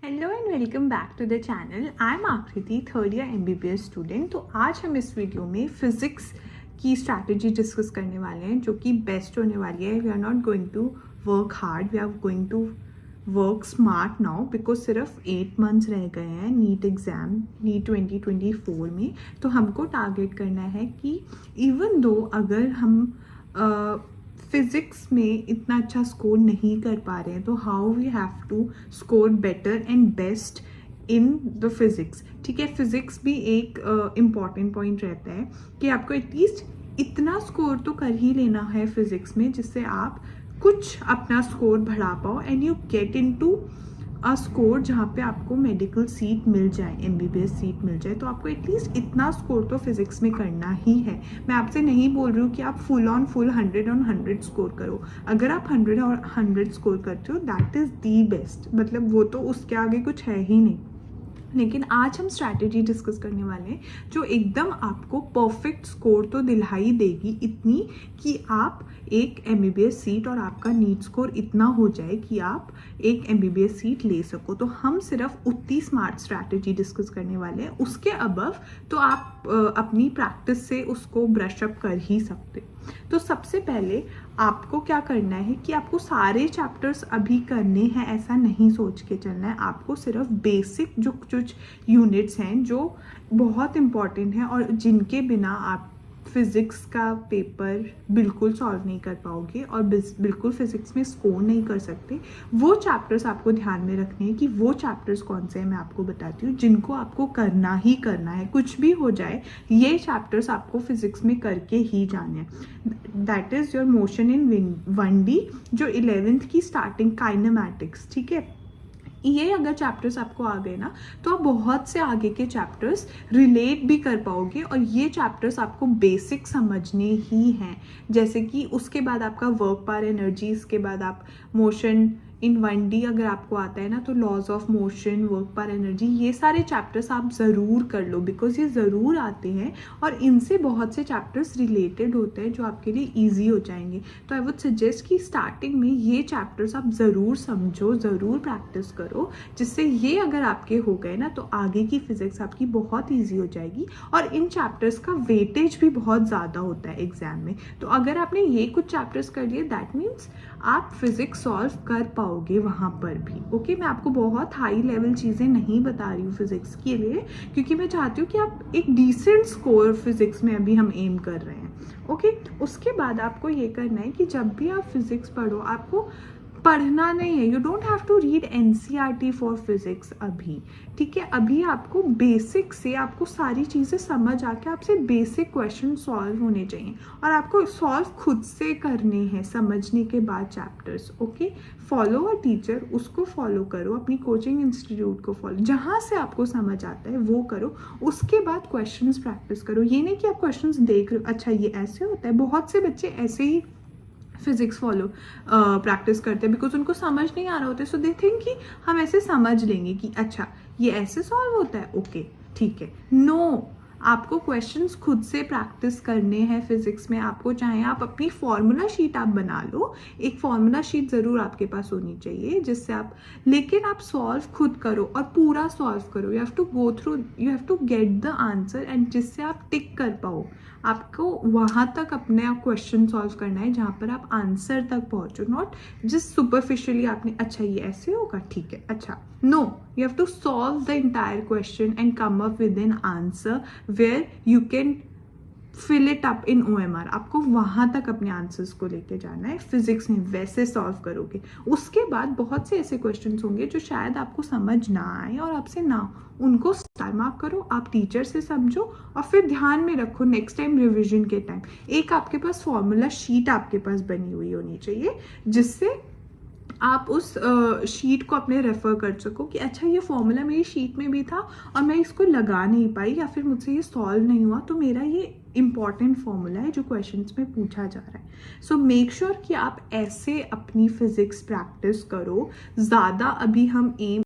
Hello and welcome back to the channel. I am Akriti, third year MBBS student. तो आज हम इस video में फिज़िक्स की स्ट्रैटेजी डिस्कस करने वाले हैं जो कि बेस्ट होने वाली है। We are not going to work hard, we are going to work smart now because सिर्फ 8 मंथ्स रह गए हैं नीट एग्ज़ाम, नीट 2024 में। तो हमको टारगेट करना है कि इवन दो अगर हम फिज़िक्स में इतना अच्छा स्कोर नहीं कर पा रहे हैं तो how we have to score better and best in the physics. ठीक है, फिज़िक्स भी एक इम्पॉर्टेंट पॉइंट रहता है कि आपको एटलीस्ट इतना स्कोर तो कर ही लेना है फिज़िक्स में जिससे आप कुछ अपना स्कोर बढ़ा पाओ and you get into a score जहाँ पे आपको मेडिकल सीट मिल जाए, MBBS सीट मिल जाए। तो आपको एटलीस्ट इतना स्कोर तो फिज़िक्स में करना ही है। मैं आपसे नहीं बोल रही हूँ कि आप फुल 100 ऑन 100 स्कोर करो। अगर आप 100 और 100 स्कोर करते हो दैट इज़ दी बेस्ट, मतलब वो तो उसके आगे कुछ है ही नहीं। लेकिन आज हम स्ट्रैटेजी डिस्कस करने वाले हैं जो एकदम आपको परफेक्ट स्कोर तो दिला ही देगी, इतनी कि आप एक MBBS सीट और आपका नीट स्कोर इतना हो जाए कि आप एक MBBS सीट ले सको। तो हम सिर्फ उतनी स्मार्ट स्ट्रैटेजी डिस्कस करने वाले हैं, उसके अबव तो आप अपनी प्रैक्टिस से उसको ब्रश अप कर ही सकते। तो सबसे पहले आपको क्या करना है कि आपको सारे चैप्टर्स अभी करने हैं ऐसा नहीं सोच के चलना है। आपको सिर्फ बेसिक जो कुछ यूनिट्स हैं जो बहुत इम्पॉर्टेंट हैं और जिनके बिना आप फिज़िक्स का पेपर बिल्कुल सॉल्व नहीं कर पाओगे और बिल्कुल फिज़िक्स में स्कोर नहीं कर सकते, वो चैप्टर्स आपको ध्यान में रखने हैं कि वो चैप्टर्स कौन से हैं। मैं आपको बताती हूँ जिनको आपको करना ही करना है, कुछ भी हो जाए ये चैप्टर्स आपको फिज़िक्स में करके ही जाने हैं। That is your motion in 1D, जो 11th की स्टार्टिंग काइनेमैटिक्स। ठीक है, ये अगर चैप्टर्स आपको आ गए ना तो आप बहुत से आगे के चैप्टर्स रिलेट भी कर पाओगे और ये चैप्टर्स आपको बेसिक समझने ही हैं। जैसे कि उसके बाद आपका वर्क पावर एनर्जी, इसके बाद आप मोशन इन 1D अगर आपको आता है ना तो laws of motion, work power energy, ये सारे चैप्टर्स आप ज़रूर कर लो बिकॉज ये ज़रूर आते हैं और इनसे बहुत से चैप्टर्स रिलेटेड होते हैं जो आपके लिए ईजी हो जाएंगे। तो आई वुड सजेस्ट कि स्टार्टिंग में ये चैप्टर्स आप ज़रूर समझो, ज़रूर प्रैक्टिस करो, जिससे ये अगर आपके हो गए ना तो आगे की फिज़िक्स आपकी बहुत ईजी हो जाएगी। और इन चैप्टर्स का वेटेज भी बहुत ज़्यादा होता है एग्जाम में। तो अगर आपने ये कुछ चैप्टर्स कर लिए दैट मीन्स आप फिज़िक्स सॉल्व कर पाओगे वहाँ पर भी। ओके, मैं आपको बहुत हाई लेवल चीज़ें नहीं बता रही हूँ फिज़िक्स के लिए क्योंकि मैं चाहती हूँ कि आप एक डिसेंट स्कोर फिज़िक्स में अभी हम एम कर रहे हैं। ओके, उसके बाद आपको ये करना है कि जब भी आप फिज़िक्स पढ़ो आपको पढ़ना नहीं है, you don't have to read NCERT for physics अभी। ठीक है, अभी आपको बेसिक से आपको सारी चीज़ें समझ आके आपसे बेसिक क्वेश्चन सॉल्व होने चाहिए और आपको सॉल्व खुद से करने हैं समझने के बाद chapters. Okay, follow a teacher, उसको फॉलो करो, अपनी कोचिंग इंस्टीट्यूट को फॉलो, जहाँ से आपको समझ आता है वो करो। उसके बाद क्वेश्चंस प्रैक्टिस करो। ये नहीं कि आप क्वेश्चंस देख रहे हो अच्छा ये ऐसे होता है। बहुत से बच्चे ऐसे ही फिज़िक्स फॉलो प्रैक्टिस करते हैं बिकॉज उनको समझ नहीं आ रहा होता है। सो दे थिंक कि हम ऐसे समझ लेंगे कि अच्छा ये ऐसे सॉल्व होता है, ओके ठीक है। नो, आपको क्वेश्चंस खुद से प्रैक्टिस करने हैं फिज़िक्स में। आपको चाहे आप अपनी फॉर्मूला शीट आप बना लो, एक फॉर्मूला शीट ज़रूर आपके पास होनी चाहिए जिससे आप, लेकिन आप सॉल्व खुद करो और पूरा सॉल्व करो। You have to go through, you have to get the answer and जिससे आप टिक कर पाओ। आपको वहाँ तक अपने आप क्वेश्चन सॉल्व करना है जहाँ पर आप आंसर तक पहुँचो, नॉट जस्ट सुपरफिशियली आपने अच्छा ये ऐसे होगा ठीक है अच्छा। No, you have to solve the entire question and come up with an answer where you can fill it up in OMR। आपको वहाँ तक अपने आंसर्स को लेके जाना है फिजिक्स में, वैसे सॉल्व करोगे। उसके बाद बहुत से ऐसे क्वेश्चंस होंगे जो शायद आपको समझ ना आए और आपसे ना, उनको स्टार मार्क करो, आप टीचर से समझो और फिर ध्यान में रखो नेक्स्ट टाइम रिविजन के टाइम एक आपके पास फॉर्मूला शीट आपके पास बनी हुई होनी चाहिए जिससे आप उस शीट को अपने रेफ़र कर सको कि अच्छा ये फॉर्मूला मेरी शीट में भी था और मैं इसको लगा नहीं पाई या फिर मुझसे ये सॉल्व नहीं हुआ, तो मेरा ये इम्पॉर्टेंट फॉर्मूला है जो क्वेश्चंस में पूछा जा रहा है। सो मेक श्योर कि आप ऐसे अपनी फिज़िक्स प्रैक्टिस करो। ज़्यादा अभी हम एम